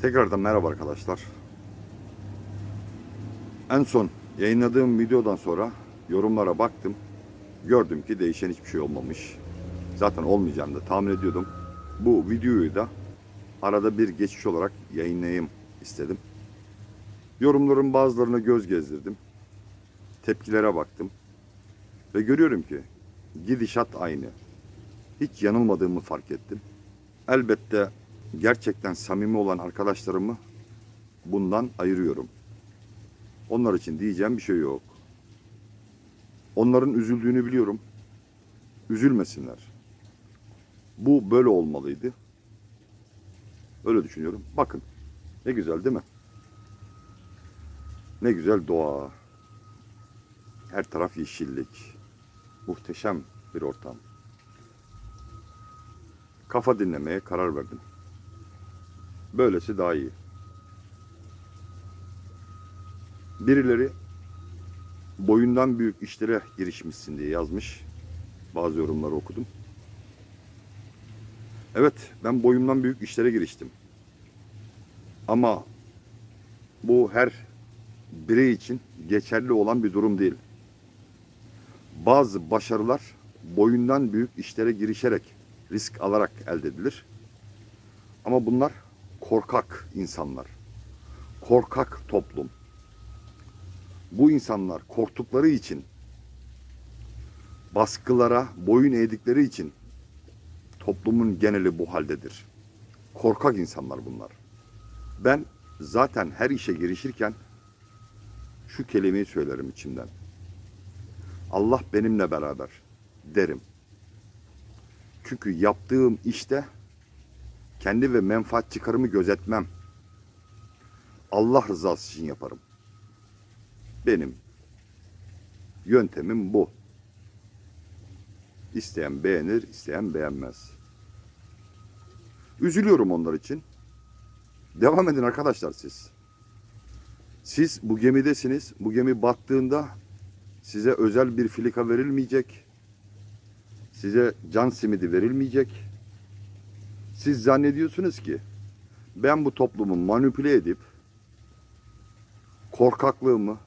Tekrardan merhaba arkadaşlar. En son yayınladığım videodan sonra yorumlara baktım. Gördüm ki değişen hiçbir şey olmamış. Zaten olmayacağını da tahmin ediyordum. Bu videoyu da arada bir geçiş olarak yayınlayayım istedim. Yorumların bazılarına göz gezdirdim. Tepkilere baktım. Ve görüyorum ki gidişat aynı. Hiç yanılmadığımı fark ettim. Elbette gerçekten samimi olan arkadaşlarımı bundan ayırıyorum. Onlar için diyeceğim bir şey yok. Onların üzüldüğünü biliyorum. Üzülmesinler. Bu böyle olmalıydı. Öyle düşünüyorum. Bakın. Ne güzel değil mi? Ne güzel doğa. Her taraf yeşillik. Muhteşem bir ortam. Kafa dinlemeye karar verdim. Böylesi daha iyi. Birileri boyundan büyük işlere girişmişsin diye yazmış. Bazı yorumları okudum. Evet, ben boyumdan büyük işlere giriştim. Ama bu her birey için geçerli olan bir durum değil. Bazı başarılar boyundan büyük işlere girişerek, risk alarak elde edilir. Ama bunlar korkak insanlar. Korkak toplum. Bu insanlar korktukları için, baskılara boyun eğdikleri için toplumun geneli bu haldedir. Korkak insanlar bunlar. Ben zaten her işe girişirken şu kelimeyi söylerim içimden. Allah benimle beraber derim. Çünkü yaptığım işte kendi ve menfaat çıkarımı gözetmem. Allah rızası için yaparım. Benim yöntemim bu. İsteyen beğenir, isteyen beğenmez. Üzülüyorum onlar için. Devam edin arkadaşlar siz. Siz bu gemidesiniz. Bu gemi battığında size özel bir filika verilmeyecek. Size can simidi verilmeyecek. Siz zannediyorsunuz ki ben bu toplumu manipüle edip korkaklığımı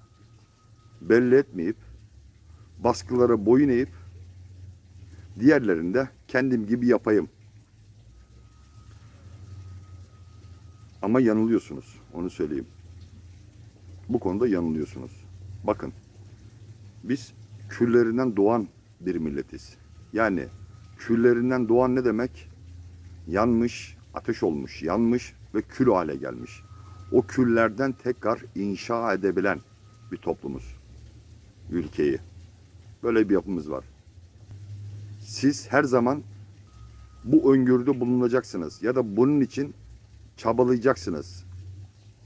belli etmeyip baskılara boyun eğip diğerlerini de kendim gibi yapayım. Ama yanılıyorsunuz. Onu söyleyeyim. Bu konuda yanılıyorsunuz. Bakın. Biz küllerinden doğan bir milletiz. Yani küllerinden doğan ne demek? Yanmış, ateş olmuş, yanmış ve kül hale gelmiş. O küllerden tekrar inşa edebilen bir toplumuz. Ülkeyi. Böyle bir yapımız var. Siz her zaman bu öngörüde bulunacaksınız ya da bunun için çabalayacaksınız.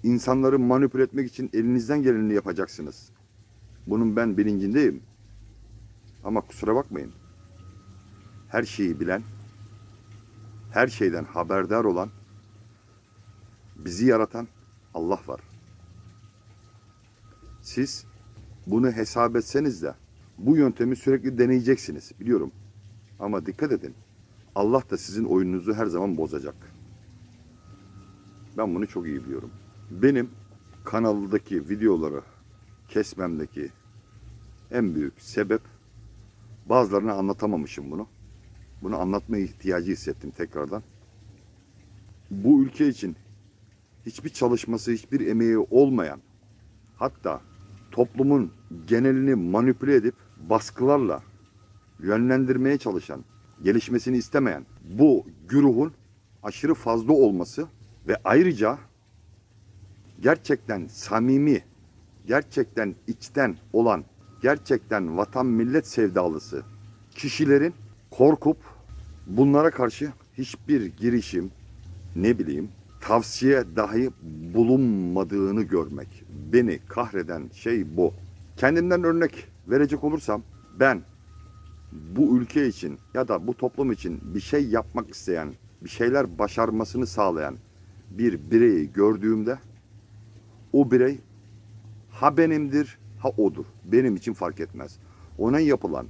İnsanları manipüle etmek için elinizden geleni yapacaksınız. Bunun ben bilincindeyim. Ama kusura bakmayın. Her şeyi bilen, her şeyden haberdar olan, bizi yaratan Allah var. Siz bunu hesap etseniz de bu yöntemi sürekli deneyeceksiniz biliyorum. Ama dikkat edin. Allah da sizin oyununuzu her zaman bozacak. Ben bunu çok iyi biliyorum. Benim kanaldaki videoları kesmemdeki en büyük sebep, bazılarına anlatamamışım bunu. Bunu anlatmaya ihtiyacı hissettim tekrardan. Bu ülke için hiçbir çalışması, hiçbir emeği olmayan, hatta toplumun genelini manipüle edip baskılarla yönlendirmeye çalışan, gelişmesini istemeyen bu güruhun aşırı fazla olması ve ayrıca gerçekten samimi, gerçekten içten olan, gerçekten vatan millet sevdalısı kişilerin korkup bunlara karşı hiçbir girişim, ne bileyim, tavsiye dahi bulunmadığını görmek. Beni kahreden şey bu. Kendimden örnek verecek olursam, ben bu ülke için ya da bu toplum için bir şey yapmak isteyen, bir şeyler başarmasını sağlayan bir bireyi gördüğümde o birey ha benimdir ha odur. Benim için fark etmez. Ona yapılan,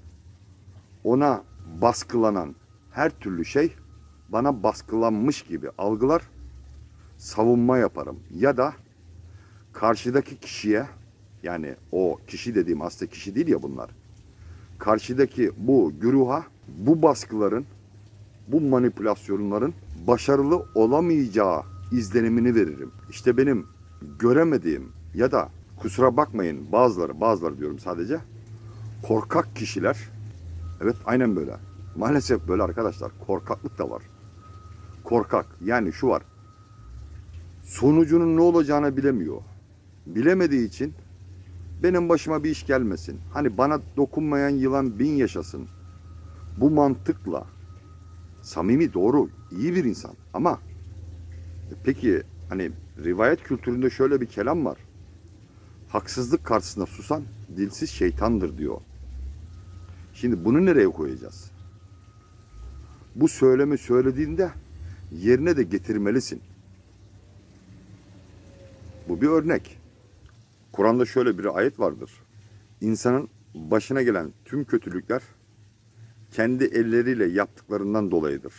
ona baskılanan her türlü şey bana baskılanmış gibi algılar savunma yaparım. Ya da karşıdaki kişiye, yani o kişi dediğim aslında kişi değil ya bunlar. Karşıdaki bu güruha bu baskıların, bu manipülasyonların başarılı olamayacağı izlenimini veririm. İşte benim göremediğim ya da kusura bakmayın bazıları diyorum sadece, korkak kişiler, evet aynen böyle. Maalesef böyle arkadaşlar, korkaklık da var. Korkak yani şu var, sonucunun ne olacağını bilemiyor. Bilemediği için benim başıma bir iş gelmesin. Hani bana dokunmayan yılan bin yaşasın. Bu mantıkla samimi, doğru, iyi bir insan. Ama peki hani rivayet kültüründe şöyle bir kelam var. Haksızlık karşısında susan dilsiz şeytandır diyor. Şimdi bunu nereye koyacağız? Bu söylemi söylediğinde yerine de getirmelisin. Bu bir örnek. Kur'an'da şöyle bir ayet vardır. İnsanın başına gelen tüm kötülükler kendi elleriyle yaptıklarından dolayıdır.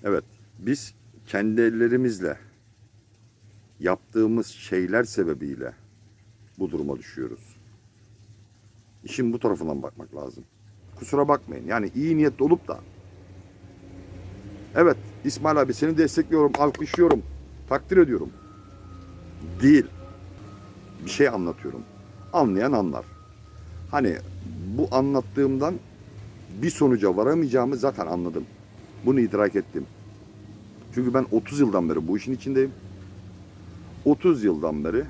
Evet, biz kendi ellerimizle yaptığımız şeyler sebebiyle bu duruma düşüyoruz. İşin bu tarafından bakmak lazım. Kusura bakmayın. Yani iyi niyetli olup da evet İsmail abi seni destekliyorum, alkışlıyorum, takdir ediyorum. Değil. Bir şey anlatıyorum. Anlayan anlar. Hani bu anlattığımdan bir sonuca varamayacağımı zaten anladım. Bunu idrak ettim. Çünkü ben 30 yıldan beri bu işin içindeyim. 30 yıldan beri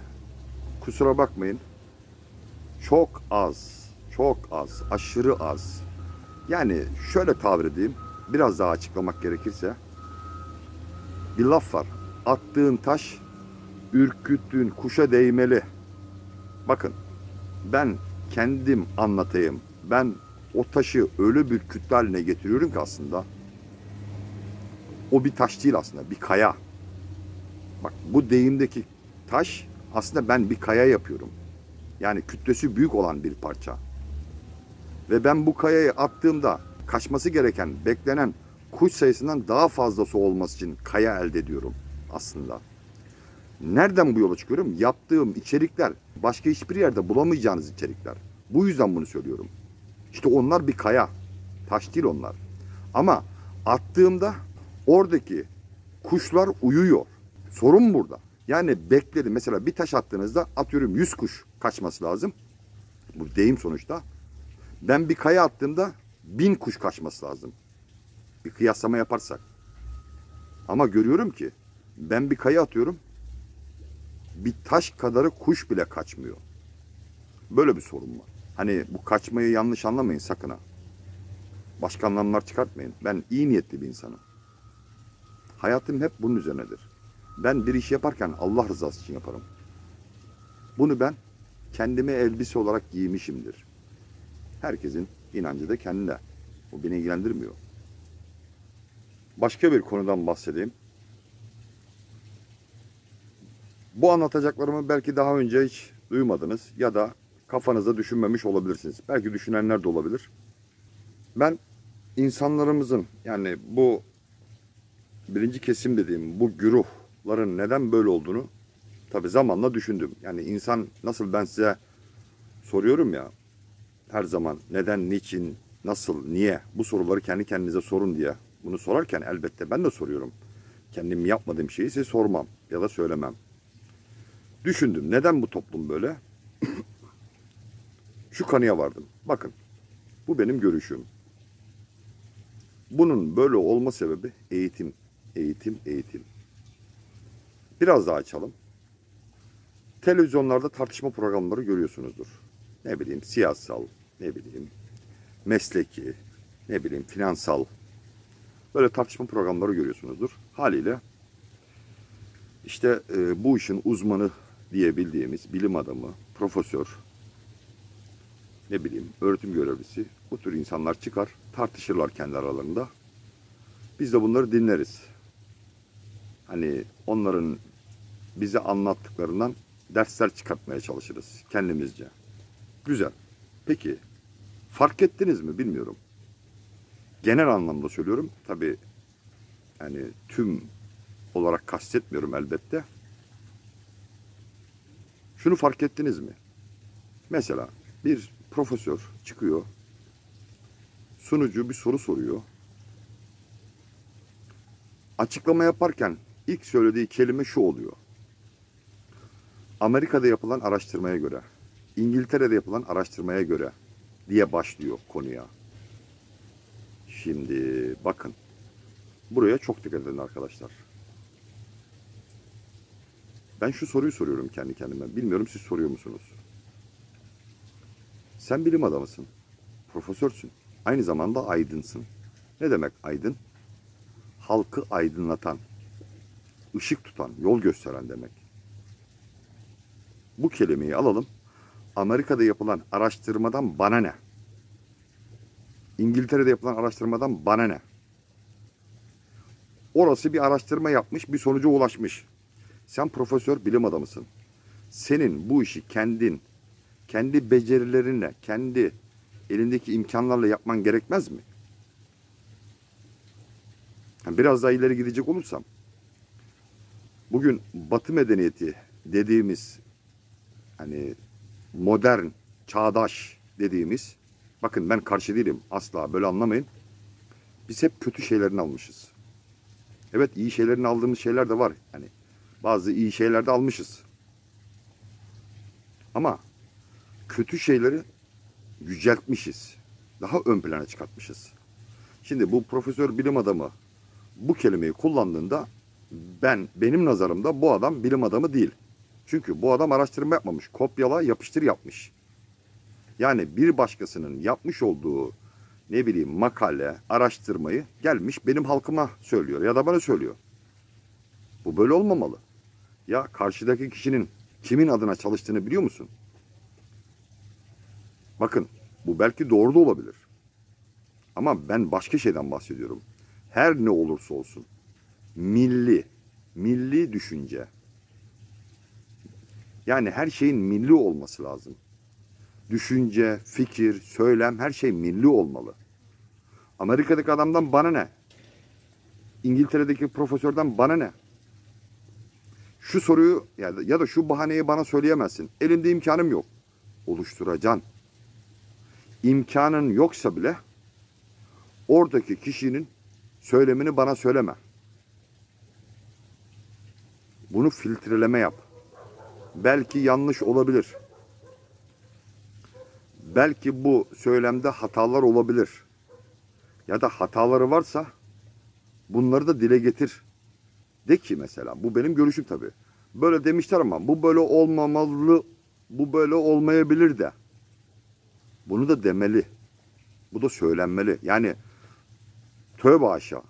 kusura bakmayın çok az, aşırı az. Yani şöyle tabir edeyim, biraz daha açıklamak gerekirse bir laf var. Attığın taş ürküttüğün kuşa değmeli. Bakın ben kendim anlatayım. Ben o taşı öyle bir kütle haline getiriyorum ki aslında o bir taş değil aslında, bir kaya. Bak bu deyimdeki taş aslında ben bir kaya yapıyorum. Yani kütlesi büyük olan bir parça. Ve ben bu kayayı attığımda kaçması gereken, beklenen kuş sayısından daha fazlası olması için kaya elde ediyorum aslında. Nereden bu yola çıkıyorum? Yaptığım içerikler başka hiçbir yerde bulamayacağınız içerikler. Bu yüzden bunu söylüyorum. İşte onlar bir kaya. Taş değil onlar. Ama attığımda oradaki kuşlar uyuyor. Sorun burada. Yani bekledim. Mesela bir taş attığınızda atıyorum 100 kuş kaçması lazım. Bu deyim sonuçta. Ben bir kaya attığımda 1000 kuş kaçması lazım. Bir kıyaslama yaparsak. Ama görüyorum ki ben bir kaya atıyorum. Bir taş kadarı kuş bile kaçmıyor. Böyle bir sorun var. Hani bu kaçmayı yanlış anlamayın sakın ha. Başka anlamlar çıkartmayın. Ben iyi niyetli bir insanım. Hayatım hep bunun üzerinedir. Ben bir iş yaparken Allah rızası için yaparım. Bunu ben kendime elbise olarak giymişimdir. Herkesin inancı da kendine. Bu beni ilgilendirmiyor. Başka bir konudan bahsedeyim. Bu anlatacaklarımı belki daha önce hiç duymadınız ya da kafanızda düşünmemiş olabilirsiniz. Belki düşünenler de olabilir. Ben insanlarımızın yani bu birinci kesim dediğim bu güruhların neden böyle olduğunu tabii zamanla düşündüm. Yani insan nasıl ben size soruyorum ya her zaman neden, niçin, nasıl, niye bu soruları kendi kendinize sorun diye. Bunu sorarken elbette ben de soruyorum. Kendim yapmadığım şeyi size sormam ya da söylemem. Düşündüm neden bu toplum böyle? Şu kanıya vardım. Bakın bu benim görüşüm. Bunun böyle olma sebebi eğitim, eğitim, eğitim. Biraz daha açalım. Televizyonlarda tartışma programları görüyorsunuzdur. Ne bileyim siyasal, ne bileyim mesleki, ne bileyim finansal. Böyle tartışma programları görüyorsunuzdur. Haliyle işte bu işin uzmanı diyebildiğimiz bilim adamı, profesör, ne bileyim öğretim görevlisi bu tür insanlar çıkar tartışırlar kendi aralarında. Biz de bunları dinleriz. Hani onların bize anlattıklarından dersler çıkartmaya çalışırız kendimizce. Güzel. Peki fark ettiniz mi bilmiyorum. Genel anlamda söylüyorum. Tabii yani tüm olarak kastetmiyorum elbette. Şunu fark ettiniz mi? Mesela bir profesör çıkıyor, sunucu bir soru soruyor. Açıklama yaparken ilk söylediği kelime şu oluyor. Amerika'da yapılan araştırmaya göre, İngiltere'de yapılan araştırmaya göre diye başlıyor konuya. Şimdi bakın, buraya çok dikkat edin arkadaşlar. Ben şu soruyu soruyorum kendi kendime. Bilmiyorum siz soruyor musunuz? Sen bilim adamısın, profesörsün, aynı zamanda aydınsın. Ne demek aydın? Halkı aydınlatan, ışık tutan, yol gösteren demek. Bu kelimeyi alalım. Amerika'da yapılan araştırmadan bana ne? İngiltere'de yapılan araştırmadan bana ne? Orası bir araştırma yapmış, bir sonuca ulaşmış. Sen profesör, bilim adamısın. Senin bu işi kendi becerilerinle, kendi elindeki imkanlarla yapman gerekmez mi? Biraz daha ileri gidecek olursam, bugün Batı medeniyeti dediğimiz, hani modern, çağdaş dediğimiz, bakın ben karşı değilim, asla böyle anlamayın. Biz hep kötü şeylerini almışız. Evet, iyi şeylerini aldığımız şeyler de var. Yani bazı iyi şeyler de almışız. Ama kötü şeyleri yüceltmişiz. Daha ön plana çıkartmışız. Şimdi bu profesör bilim adamı bu kelimeyi kullandığında benim nazarımda bu adam bilim adamı değil. Çünkü bu adam araştırma yapmamış. Kopyala yapıştır yapmış. Yani bir başkasının yapmış olduğu ne bileyim makale, araştırmayı gelmiş benim halkıma söylüyor ya da bana söylüyor. Bu böyle olmamalı. Ya karşıdaki kişinin kimin adına çalıştığını biliyor musun? Bakın, bu belki doğru da olabilir. Ama ben başka şeyden bahsediyorum. Her ne olursa olsun milli düşünce. Yani her şeyin milli olması lazım. Düşünce, fikir, söylem, her şey milli olmalı. Amerika'daki adamdan bana ne? İngiltere'deki profesörden bana ne? Şu soruyu ya da şu bahaneyi bana söyleyemezsin. Elinde imkanım yok. Oluşturacaksın. İmkanın yoksa bile oradaki kişinin söylemini bana söyleme. Bunu filtreleme yap. Belki yanlış olabilir. Belki bu söylemde hatalar olabilir. Ya da hataları varsa bunları da dile getir. De ki mesela, bu benim görüşüm tabii. Böyle demişler ama bu böyle olmamalı, bu böyle olmayabilir de. Bunu da demeli. Bu da söylenmeli. Yani tövbe aşağı.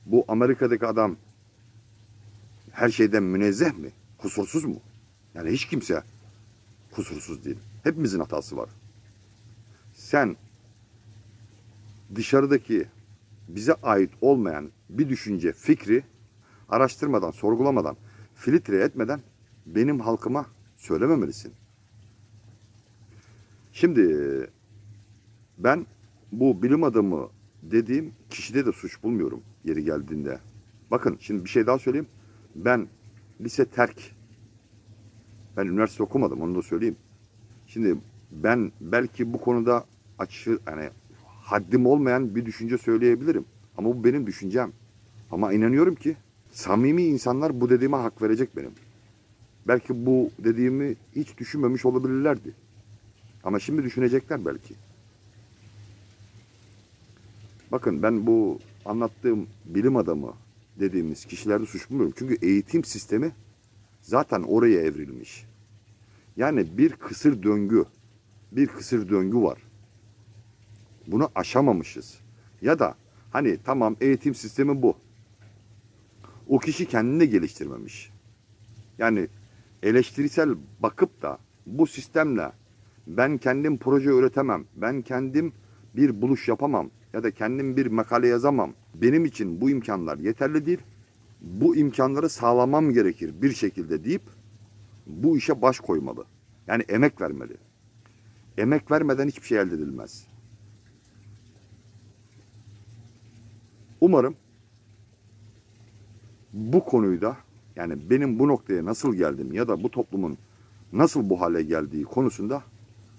Bu Amerika'daki adam her şeyden münezzeh mi? Kusursuz mu? Yani hiç kimse kusursuz değil. Hepimizin hatası var. Sen dışarıdaki bize ait olmayan bir düşünce, fikri araştırmadan, sorgulamadan, filtre etmeden benim halkıma söylememelisin. Şimdi ben bu bilim adamı dediğim kişide de suç bulmuyorum yeri geldiğinde. Bakın şimdi bir şey daha söyleyeyim. Ben lise terk. Ben üniversite okumadım, onu da söyleyeyim. Şimdi ben belki bu konuda hani haddim olmayan bir düşünce söyleyebilirim. Ama bu benim düşüncem. Ama inanıyorum ki samimi insanlar bu dediğime hak verecek benim. Belki bu dediğimi hiç düşünmemiş olabilirlerdi. Ama şimdi düşünecekler belki. Bakın ben bu anlattığım bilim adamı dediğimiz kişilerde suç bulmuyorum. Çünkü eğitim sistemi zaten oraya evrilmiş. Yani bir kısır döngü var. Bunu aşamamışız. Ya da hani tamam, eğitim sistemi bu. O kişi kendini geliştirmemiş. Yani eleştirisel bakıp da bu sistemle ben kendim proje üretemem, ben kendim bir buluş yapamam ya da kendim bir makale yazamam. Benim için bu imkanlar yeterli değil. Bu imkanları sağlamam gerekir bir şekilde deyip bu işe baş koymalı. Yani emek vermeli. Emek vermeden hiçbir şey elde edilmez. bu konuyu da, yani benim bu noktaya nasıl geldim ya da bu toplumun nasıl bu hale geldiği konusunda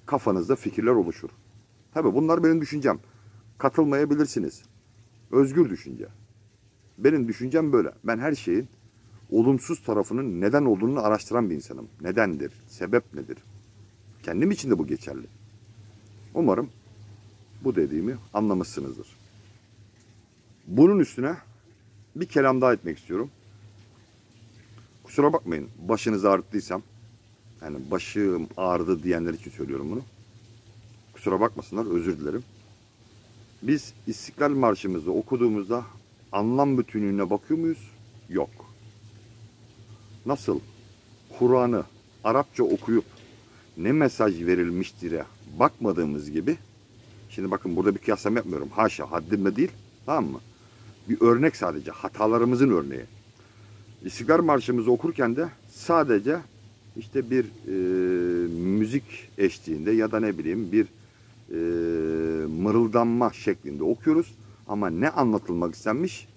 kafanızda fikirler oluşur. Tabii bunlar benim düşüncem. Katılmayabilirsiniz. Özgür düşünce. Benim düşüncem böyle. Ben her şeyin olumsuz tarafının neden olduğunu araştıran bir insanım. Nedendir? Sebep nedir? Kendim için de bu geçerli. Umarım bu dediğimi anlamışsınızdır. Bunun üstüne bir kelam daha etmek istiyorum. Kusura bakmayın, başınızı ağrıttıysam, yani başım ağrıdı diyenler için söylüyorum bunu. Kusura bakmasınlar, özür dilerim. Biz İstiklal Marşımızı okuduğumuzda anlam bütünlüğüne bakıyor muyuz? Yok. Nasıl Kur'an'ı Arapça okuyup ne mesaj verilmiştir'e bakmadığımız gibi, şimdi bakın burada bir kıyaslama yapmıyorum. Haşa, haddimle değil, tamam mı? Bir örnek sadece, hatalarımızın örneği. İstiklal Marşımızı okurken de sadece işte bir müzik eşliğinde ya da ne bileyim bir mırıldanma şeklinde okuyoruz. Ama ne anlatılmak istenmiş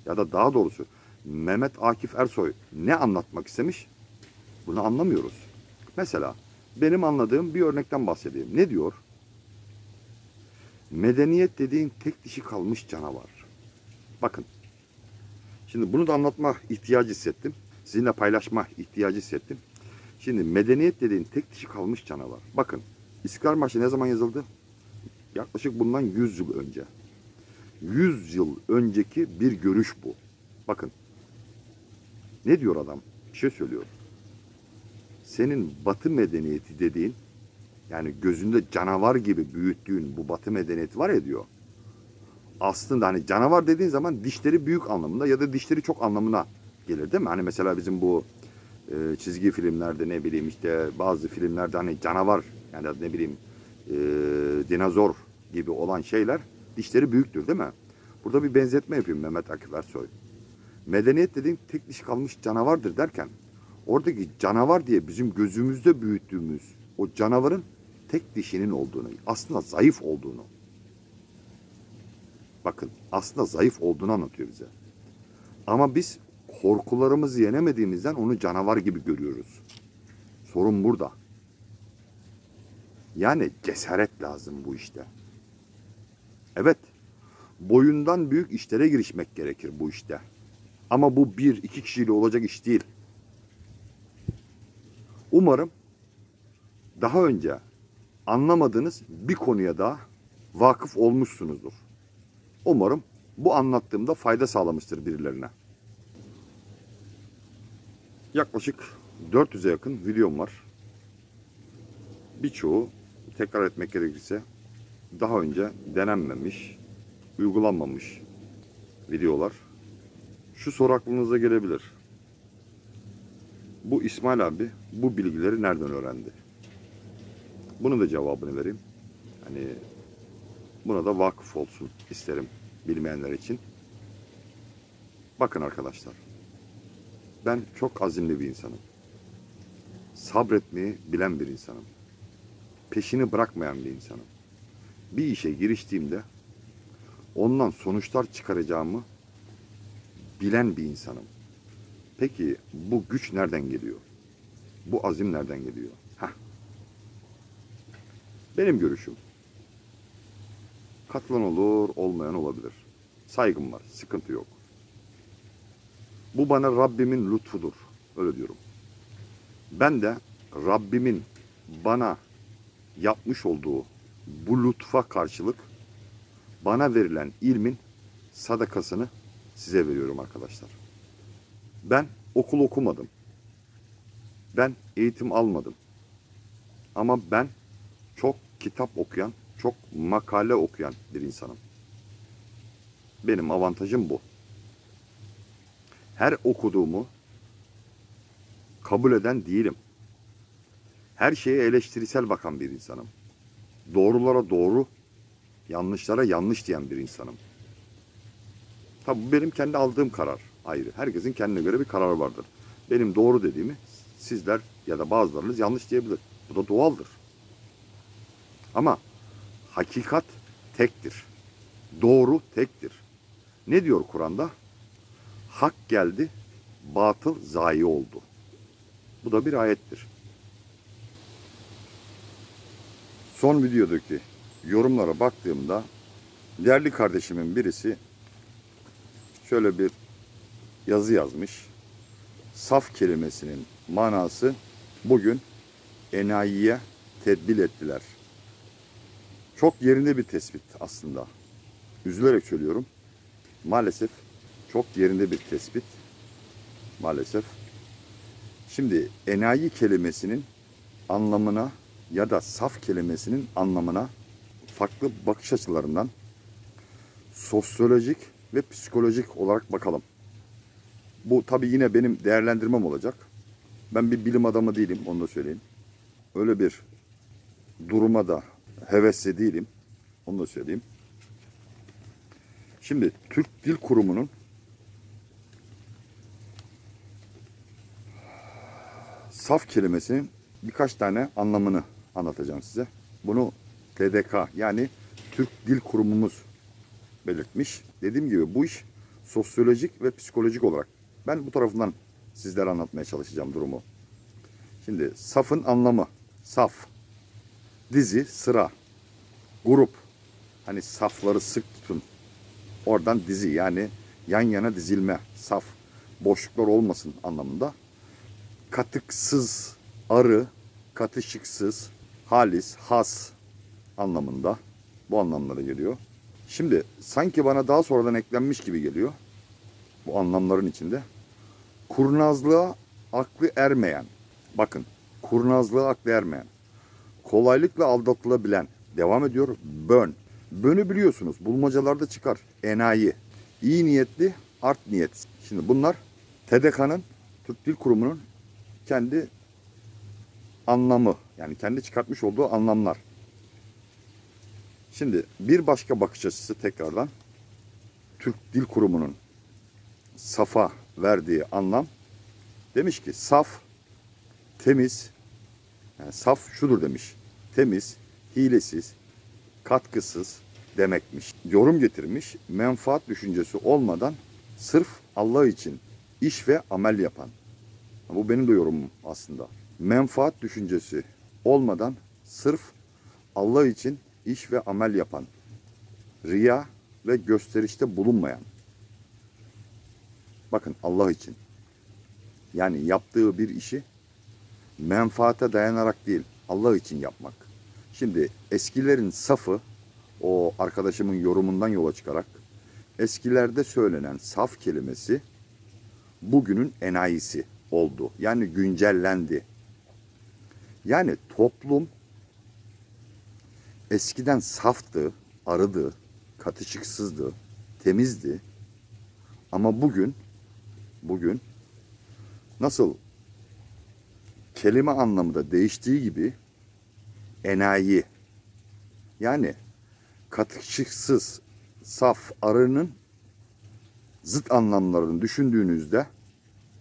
ya da daha doğrusu Mehmet Akif Ersoy ne anlatmak istemiş bunu anlamıyoruz. Mesela benim anladığım bir örnekten bahsedeyim. Ne diyor? Medeniyet dediğin tek dişi kalmış canavar. Bakın. Şimdi bunu da anlatma ihtiyacı hissettim. Sizinle paylaşma ihtiyacı hissettim. Şimdi medeniyet dediğin tek dişi kalmış canavar. Bakın, İstiklal Marşı ne zaman yazıldı? Yaklaşık bundan 100 yıl önce. 100 yıl önceki bir görüş bu. Bakın. Ne diyor adam? Bir şey söylüyor. Senin Batı medeniyeti dediğin, yani gözünde canavar gibi büyüttüğün bu Batı medeniyeti var ya diyor. Aslında hani canavar dediğin zaman dişleri büyük anlamında ya da dişleri çok anlamına gelir değil mi? Hani mesela bizim bu çizgi filmlerde ne bileyim işte bazı filmlerde hani canavar yani ne bileyim dinozor gibi olan şeyler dişleri büyüktür değil mi? Burada bir benzetme yapayım Mehmet Akif Ersoy. Medeniyet dediğin tek diş kalmış canavardır derken oradaki canavar diye bizim gözümüzde büyüttüğümüz o canavarın tek dişinin olduğunu, aslında zayıf olduğunu, bakın aslında zayıf olduğunu anlatıyor bize. Ama biz korkularımızı yenemediğimizden onu canavar gibi görüyoruz. Sorun burada. Yani cesaret lazım bu işte. Evet, boyundan büyük işlere girişmek gerekir bu işte. Ama bu bir, iki kişiyle olacak iş değil. Umarım daha önce anlamadığınız bir konuya da vakıf olmuşsunuzdur. Umarım bu anlattığımda fayda sağlamıştır birilerine. Yaklaşık 400'e yakın videom var. Birçoğu tekrar etmek gerekirse daha önce denenmemiş, uygulanmamış videolar. Şu soru aklınıza gelebilir. Bu İsmail abi bu bilgileri nereden öğrendi? Bunun da cevabını vereyim. Hani buna da vakıf olsun isterim bilmeyenler için. Bakın arkadaşlar. Ben çok azimli bir insanım. Sabretmeyi bilen bir insanım. Peşini bırakmayan bir insanım. Bir işe giriştiğimde ondan sonuçlar çıkaracağımı bilen bir insanım. Peki bu güç nereden geliyor? Bu azim nereden geliyor? Heh. Benim görüşüm. Katılan olur, olmayan olabilir. Saygım var, sıkıntı yok. Bu bana Rabbimin lütfudur. Öyle diyorum. Ben de Rabbimin bana yapmış olduğu bu lütfa karşılık bana verilen ilmin sadakasını size veriyorum arkadaşlar. Ben okul okumadım. Ben eğitim almadım. Ama ben çok kitap okuyan, çok makale okuyan bir insanım. Benim avantajım bu. Her okuduğumu kabul eden değilim. Her şeye eleştirisel bakan bir insanım. Doğrulara doğru, yanlışlara yanlış diyen bir insanım. Tabi bu benim kendi aldığım karar ayrı. Herkesin kendine göre bir kararı vardır. Benim doğru dediğimi sizler ya da bazılarınız yanlış diyebilir. Bu da doğaldır. Ama hakikat tektir. Doğru tektir. Ne diyor Kur'an'da? Hak geldi, batıl zayi oldu. Bu da bir ayettir. Son videodaki yorumlara baktığımda değerli kardeşimin birisi şöyle bir yazı yazmış. Saf kelimesinin manası bugün enayiye tedbir ettiler. Çok yerinde bir tespit aslında. Üzülerek söylüyorum. Maalesef çok yerinde bir tespit. Maalesef. Şimdi enayi kelimesinin anlamına ya da saf kelimesinin anlamına farklı bakış açılarından sosyolojik ve psikolojik olarak bakalım. Bu tabii yine benim değerlendirmem olacak. Ben bir bilim adamı değilim, onu da söyleyeyim. Öyle bir duruma da hevesli değilim, onu da söyleyeyim. Şimdi Türk Dil Kurumu'nun saf kelimesinin birkaç tane anlamını anlatacağım size. Bunu TDK yani Türk Dil Kurumumuz belirtmiş. Dediğim gibi bu iş sosyolojik ve psikolojik olarak. Ben bu tarafından sizlere anlatmaya çalışacağım durumu. Şimdi safın anlamı. Saf. Dizi, sıra. Grup. Hani safları sık tutun. Oradan dizi yani yan yana dizilme. Saf. Boşluklar olmasın anlamında. Katıksız, arı, katışıksız, halis, has anlamında. Bu anlamlara geliyor. Şimdi sanki bana daha sonradan eklenmiş gibi geliyor. Bu anlamların içinde. Kurnazlığa aklı ermeyen. Bakın, kurnazlığa aklı ermeyen. Kolaylıkla aldatılabilen. Devam ediyor. Bön. Bönü biliyorsunuz. Bulmacalarda çıkar. Enayi. İyi niyetli, art niyet. Şimdi bunlar TDK'nın, Türk Dil Kurumu'nun kendi anlamı. Yani kendi çıkartmış olduğu anlamlar. Şimdi bir başka bakış açısı tekrardan Türk Dil Kurumu'nun safa verdiği anlam demiş ki saf, temiz, yani saf şudur demiş. Temiz, hilesiz, katkısız demekmiş. Yorum getirmiş. Menfaat düşüncesi olmadan sırf Allah için iş ve amel yapan. Bu benim de yorumum aslında. Menfaat düşüncesi olmadan sırf Allah için iş ve amel yapan. Riya ve gösterişte bulunmayan. Bakın Allah için. Yani yaptığı bir işi menfaate dayanarak değil, Allah için yapmak. Şimdi eskilerin safı, o arkadaşımın yorumundan yola çıkarak, eskilerde söylenen saf kelimesi bugünün enayisi oldu. Yani güncellendi. Yani toplum eskiden saftı, arıdı, katışıksızdı, temizdi. Ama bugün nasıl kelime anlamı da değiştiği gibi enayi yani katışıksız, saf arının zıt anlamlarını düşündüğünüzde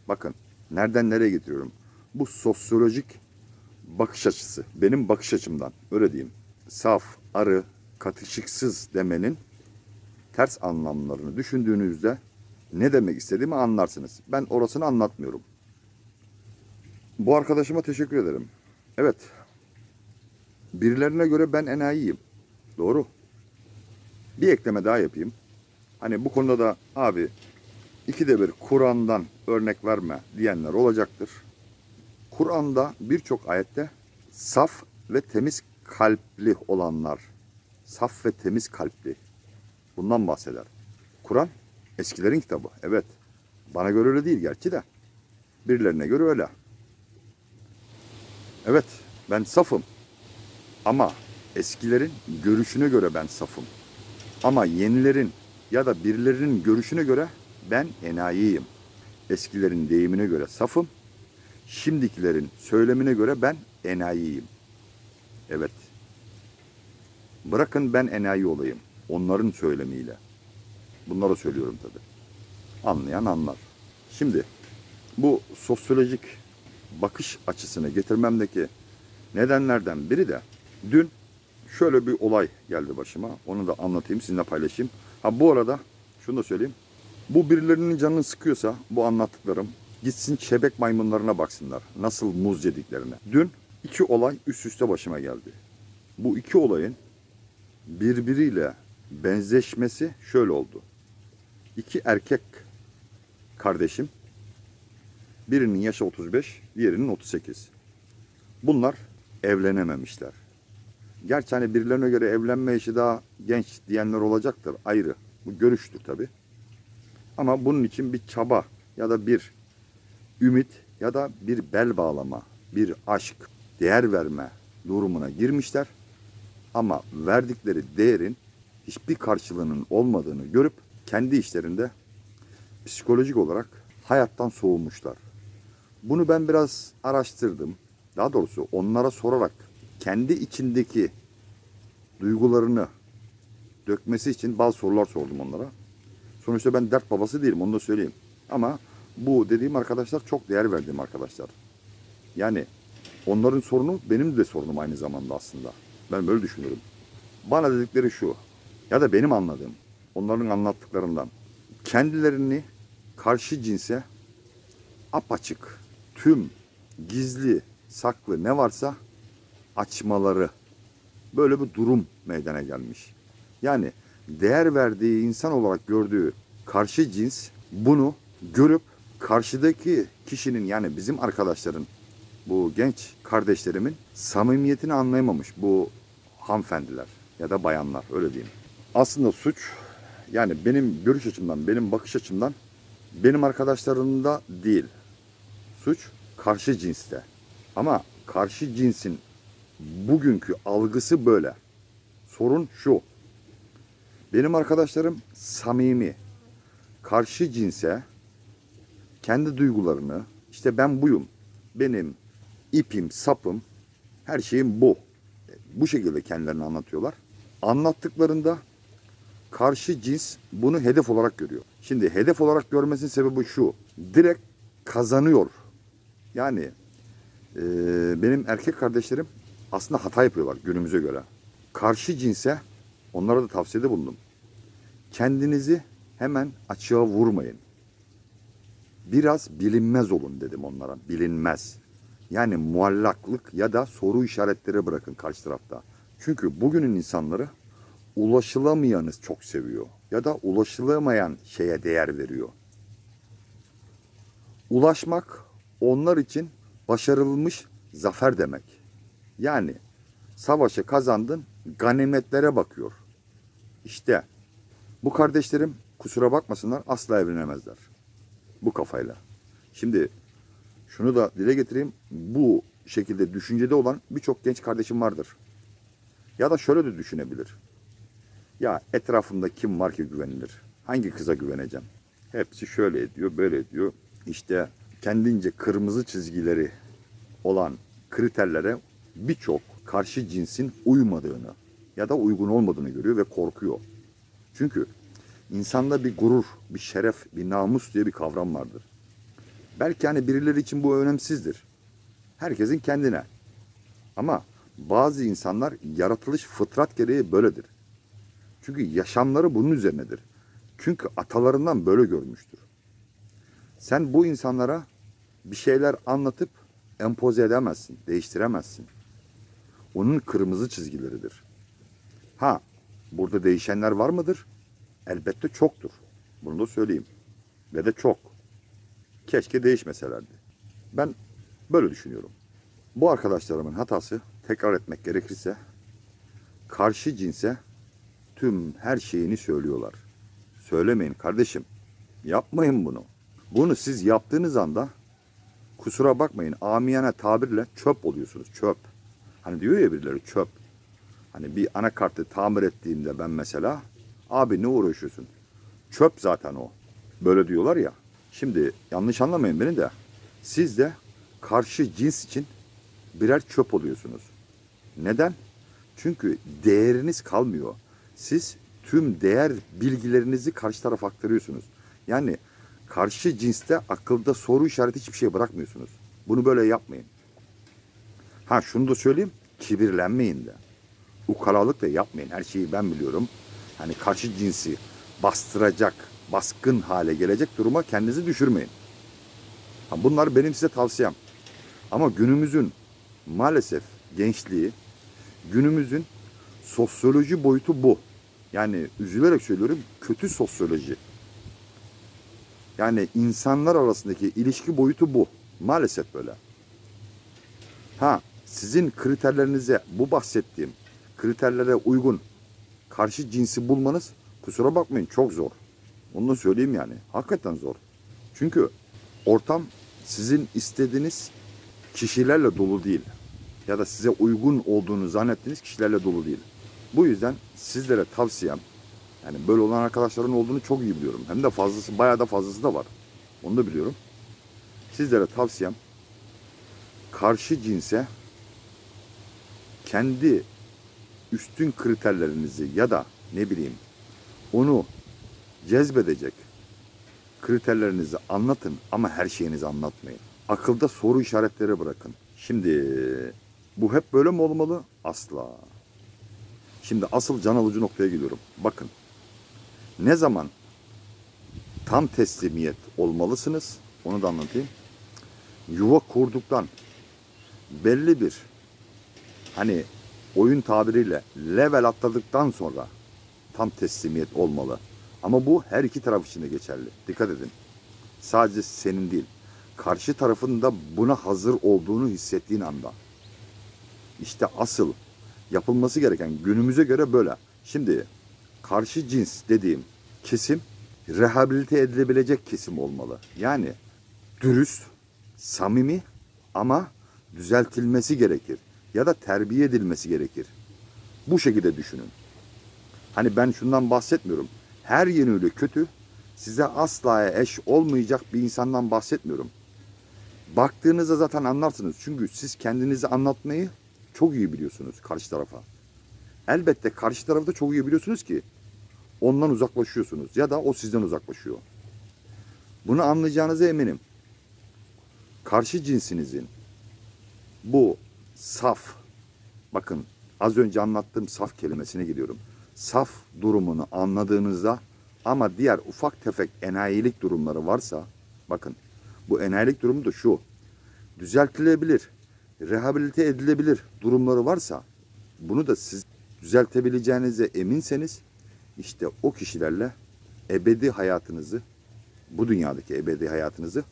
bakın nereden nereye getiriyorum. Bu sosyolojik bakış açısı. Benim bakış açımdan öyle diyeyim. Saf, arı, katışıksız demenin ters anlamlarını düşündüğünüzde ne demek istediğimi anlarsınız. Ben orasını anlatmıyorum. Bu arkadaşıma teşekkür ederim. Evet. Birilerine göre ben enayiyim. Doğru. Bir ekleme daha yapayım. Hani bu konuda da abi ikide bir Kur'an'dan örnek verme diyenler olacaktır. Kur'an'da birçok ayette saf ve temiz kalpli olanlar, saf ve temiz kalpli bundan bahseder. Kur'an eskilerin kitabı. Evet. Bana göre öyle değil gerçi de. Birilerine göre öyle. Evet, ben safım. Ama eskilerin görüşüne göre ben safım. Ama yenilerin ya da birilerinin görüşüne göre ben enayiyim. Eskilerin deyimine göre safım. Şimdikilerin söylemine göre ben enayiyim. Evet. Bırakın ben enayi olayım. Onların söylemiyle. Bunları söylüyorum tabii. Anlayan anlar. Şimdi bu sosyolojik bakış açısını getirmemdeki nedenlerden biri de dün şöyle bir olay geldi başıma. Onu da anlatayım, sizinle paylaşayım. Ha bu arada şunu da söyleyeyim. Bu birilerinin canını sıkıyorsa bu anlattıklarım Gitsin şebek maymunlarına baksınlar. Nasıl muz yediklerine. Dün 2 olay üst üste başıma geldi. Bu 2 olayın birbiriyle benzeşmesi şöyle oldu. 2 erkek kardeşim. Birinin yaşı 35, diğerinin 38. Bunlar evlenememişler. Gerçi hani birilerine göre evlenme yaşı daha genç diyenler olacaktır. Ayrı. Bu görüştür tabii. Ama bunun için bir çaba ya da bir ümit ya da bir bel bağlama, bir aşk, değer verme durumuna girmişler. Ama verdikleri değerin hiçbir karşılığının olmadığını görüp kendi işlerinde psikolojik olarak hayattan soğumuşlar. Bunu ben biraz araştırdım. Daha doğrusu onlara sorarak kendi içindeki duygularını dökmesi için bazı sorular sordum onlara. Sonuçta ben dert babası değilim, onu da söyleyeyim. Ama bu dediğim arkadaşlar çok değer verdiğim arkadaşlar. Yani onların sorunu benim de sorunum aynı zamanda aslında. Ben böyle düşünüyorum. Bana dedikleri şu ya da benim anladığım onların anlattıklarından kendilerini karşı cinse apaçık, tüm gizli, saklı ne varsa açmaları. Böyle bir durum meydana gelmiş. Yani değer verdiği insan olarak gördüğü karşı cins bunu görüp karşıdaki kişinin yani bizim arkadaşların, bu genç kardeşlerimin samimiyetini anlayamamış bu hanımefendiler ya da bayanlar öyle diyeyim. Aslında suç yani benim görüş açımdan, benim bakış açımdan benim arkadaşlarımda değil. Suç karşı cinste. Ama karşı cinsin bugünkü algısı böyle. Sorun şu. Benim arkadaşlarım samimi. Karşı cinse kendi duygularını işte ben buyum. Benim ipim, sapım, her şeyim bu. Bu şekilde kendilerini anlatıyorlar. Anlattıklarında karşı cins bunu hedef olarak görüyor. Şimdi hedef olarak görmesinin sebebi şu. Direkt kazanıyor. Yani benim erkek kardeşlerim aslında hata yapıyorlar günümüze göre. Karşı cinse onlara da tavsiyede bulundum. Kendinizi hemen açığa vurmayın. Biraz bilinmez olun dedim onlara. Bilinmez. Yani muallaklık ya da soru işaretleri bırakın karşı tarafta. Çünkü bugünün insanları ulaşılamayanı çok seviyor. Ya da ulaşılamayan şeye değer veriyor. Ulaşmak onlar için başarılmış zafer demek. Yani savaşı kazandın, ganimetlere bakıyor. İşte bu kardeşlerim kusura bakmasınlar asla evlenemezler. Bu kafayla. Şimdi şunu da dile getireyim. Bu şekilde düşüncede olan birçok genç kardeşim vardır. Ya da şöyle de düşünebilir. Ya etrafımda kim var ki güvenilir? Hangi kıza güveneceğim? Hepsi şöyle ediyor, böyle ediyor. İşte kendince kırmızı çizgileri olan kriterlere birçok karşı cinsin uymadığını ya da uygun olmadığını görüyor ve korkuyor. Çünkü insanda bir gurur, bir şeref, bir namus diye bir kavram vardır. Belki hani birileri için bu önemsizdir. Herkesin kendine. Ama bazı insanlar yaratılış fıtrat gereği böyledir. Çünkü yaşamları bunun üzerinedir. Çünkü atalarından böyle görmüştür. Sen bu insanlara bir şeyler anlatıp empoze edemezsin, değiştiremezsin. Onun kırmızı çizgileridir. Ha, burada değişenler var mıdır? Elbette çoktur. Bunu da söyleyeyim. Ve de çok. Keşke değişmeselerdi. Ben böyle düşünüyorum. Bu arkadaşlarımın hatası tekrar etmek gerekirse karşı cinse tüm her şeyini söylüyorlar. Söylemeyin kardeşim. Yapmayın bunu. Bunu siz yaptığınız anda kusura bakmayın amiyane tabirle çöp oluyorsunuz. Çöp. Hani diyor ya birileri çöp. Hani bir anakartı tamir ettiğimde ben mesela abi ne uğraşıyorsun? Çöp zaten o. Böyle diyorlar ya. Şimdi yanlış anlamayın beni de. Siz de karşı cins için birer çöp oluyorsunuz. Neden? Çünkü değeriniz kalmıyor. Siz tüm değer bilgilerinizi karşı tarafa aktarıyorsunuz. Yani karşı cinste akılda soru işareti hiçbir şey bırakmıyorsunuz. Bunu böyle yapmayın. Ha şunu da söyleyeyim. Kibirlenmeyin de. Ukalalık da yapmayın. Her şeyi ben biliyorum. Hani karşı cinsi bastıracak, baskın hale gelecek duruma kendinizi düşürmeyin. Ha, bunlar benim size tavsiyem. Ama günümüzün maalesef gençliği, günümüzün sosyoloji boyutu bu. Yani üzülerek söylüyorum, kötü sosyoloji. Yani insanlar arasındaki ilişki boyutu bu. Maalesef böyle. Ha, sizin kriterlerinize, bu bahsettiğim kriterlere uygun karşı cinsi bulmanız, kusura bakmayın, çok zor. Onu da söyleyeyim yani. Hakikaten zor. Çünkü ortam sizin istediğiniz kişilerle dolu değil. Ya da size uygun olduğunu zannettiğiniz kişilerle dolu değil. Bu yüzden sizlere tavsiyem, yani böyle olan arkadaşların olduğunu çok iyi biliyorum. Hem de fazlası, bayağı da fazlası da var. Onu da biliyorum. Sizlere tavsiyem, karşı cinse kendi üstün kriterlerinizi ya da ne bileyim onu cezbedecek kriterlerinizi anlatın ama her şeyinizi anlatmayın. Akılda soru işaretleri bırakın. Şimdi bu hep böyle mi olmalı? Asla. Şimdi asıl can alıcı noktaya geliyorum. Bakın, ne zaman tam teslimiyet olmalısınız, onu da anlatayım. Yuva kurduktan belli bir, hani oyun tabiriyle level atladıktan sonra tam teslimiyet olmalı. Ama bu her iki taraf için de geçerli. Dikkat edin. Sadece senin değil, karşı tarafın da buna hazır olduğunu hissettiğin anda. İşte asıl yapılması gereken günümüze göre böyle. Şimdi karşı cins dediğim kesim rehabilite edilebilecek kesim olmalı. Yani dürüst, samimi ama düzeltilmesi gerekir. Ya da terbiye edilmesi gerekir. Bu şekilde düşünün. Hani ben şundan bahsetmiyorum. Her yönüyle kötü, size asla eş olmayacak bir insandan bahsetmiyorum. Baktığınızda zaten anlarsınız. Çünkü siz kendinizi anlatmayı çok iyi biliyorsunuz karşı tarafa. Elbette karşı tarafı da çok iyi biliyorsunuz ki ondan uzaklaşıyorsunuz ya da o sizden uzaklaşıyor. Bunu anlayacağınıza eminim. Karşı cinsinizin bu saf, bakın az önce anlattığım saf kelimesine gidiyorum. Saf durumunu anladığınızda ama diğer ufak tefek enayilik durumları varsa, bakın bu enayilik durumu da şu: düzeltilebilir, rehabilite edilebilir durumları varsa, bunu da siz düzeltebileceğinize eminseniz, işte o kişilerle ebedi hayatınızı, bu dünyadaki ebedi hayatınızı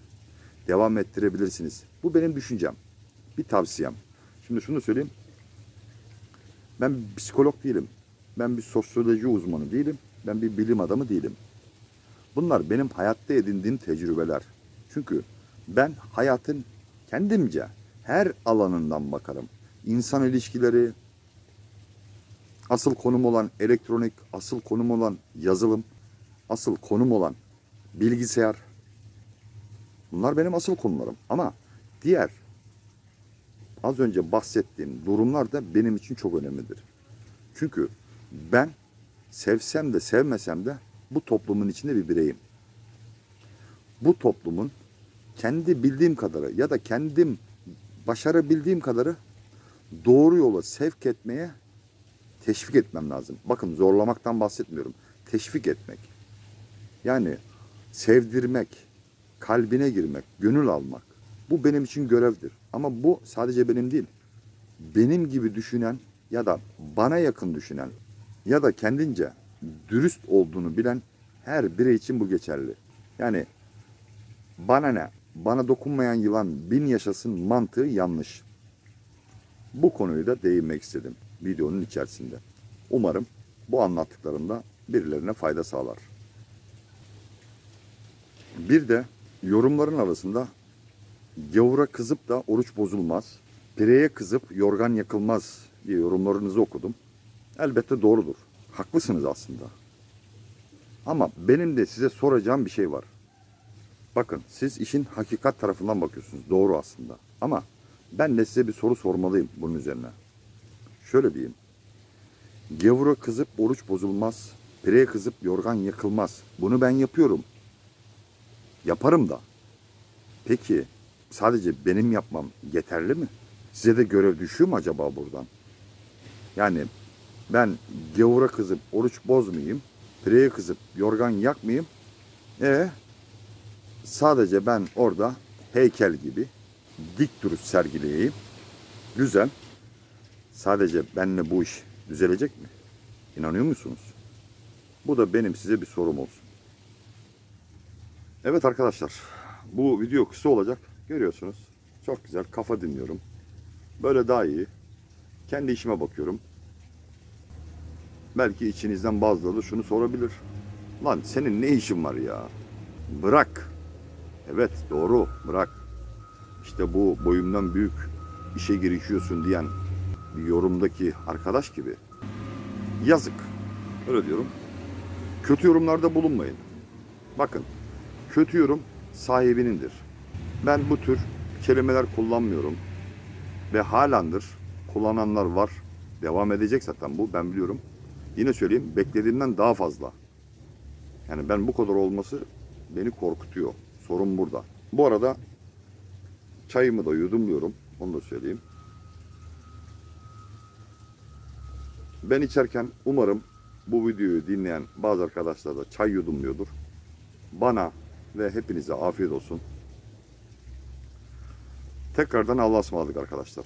devam ettirebilirsiniz. Bu benim düşüncem, bir tavsiyem. Şimdi şunu söyleyeyim. Ben bir psikolog değilim. Ben bir sosyoloji uzmanı değilim. Ben bir bilim adamı değilim. Bunlar benim hayatta edindiğim tecrübeler. Çünkü ben hayatın kendimce her alanından bakarım. İnsan ilişkileri, asıl konum olan elektronik, asıl konum olan yazılım, asıl konum olan bilgisayar. Bunlar benim asıl konularım. Ama diğer az önce bahsettiğim durumlar da benim için çok önemlidir. Çünkü ben sevsem de sevmesem de bu toplumun içinde bir bireyim. Bu toplumun kendi bildiğim kadarı ya da kendim başarabildiğim kadarı doğru yola sevk etmeye teşvik etmem lazım. Bakın, zorlamaktan bahsetmiyorum. Teşvik etmek. Yani sevdirmek, kalbine girmek, gönül almak. Bu benim için görevdir. Ama bu sadece benim değil. Benim gibi düşünen ya da bana yakın düşünen ya da kendince dürüst olduğunu bilen her birey için bu geçerli. Yani bana ne? Bana dokunmayan yılan bin yaşasın mantığı yanlış. Bu konuyu da değinmek istedim videonun içerisinde. Umarım bu anlattıklarımda birilerine fayda sağlar. Bir de yorumların arasında gavura kızıp da oruç bozulmaz, pireye kızıp yorgan yakılmaz diye yorumlarınızı okudum. Elbette doğrudur. Haklısınız aslında. Ama benim de size soracağım bir şey var. Bakın, siz işin hakikat tarafından bakıyorsunuz. Doğru aslında. Ama ben de size bir soru sormalıyım bunun üzerine. Şöyle diyeyim. Gavura kızıp oruç bozulmaz, pireye kızıp yorgan yakılmaz. Bunu ben yapıyorum. Yaparım da. Peki sadece benim yapmam yeterli mi? Size de görev düşüyor mu acaba buradan? Yani ben gavura kızıp oruç bozmayayım, pireye kızıp yorgan yakmayayım. Sadece ben orada heykel gibi dik duruş sergileyeyim. Güzel. Sadece benle bu iş düzelecek mi? İnanıyor musunuz? Bu da benim size bir sorum olsun. Evet arkadaşlar, bu video kısa olacak. Görüyorsunuz. Çok güzel, kafa dinliyorum. Böyle daha iyi. Kendi işime bakıyorum. Belki içinizden bazıları şunu sorabilir. Lan senin ne işin var ya? Bırak. Evet doğru, bırak. İşte bu boyumdan büyük işe girişiyorsun diyen bir yorumdaki arkadaş gibi. Yazık. Öyle diyorum. Kötü yorumlarda bulunmayın. Bakın, kötü yorum sahibinindir. Ben bu tür kelimeler kullanmıyorum. Ve halandır kullananlar var. Devam edecek zaten bu, ben biliyorum. Yine söyleyeyim, beklediğimden daha fazla. Yani ben bu kadar olması beni korkutuyor. Sorun burada. Bu arada çayımı da yudumluyorum. Onu da söyleyeyim. Ben içerken umarım bu videoyu dinleyen bazı arkadaşlar da çay yudumluyordur. Bana ve hepinize afiyet olsun. Tekrardan Allah'a ısmarladık arkadaşlar.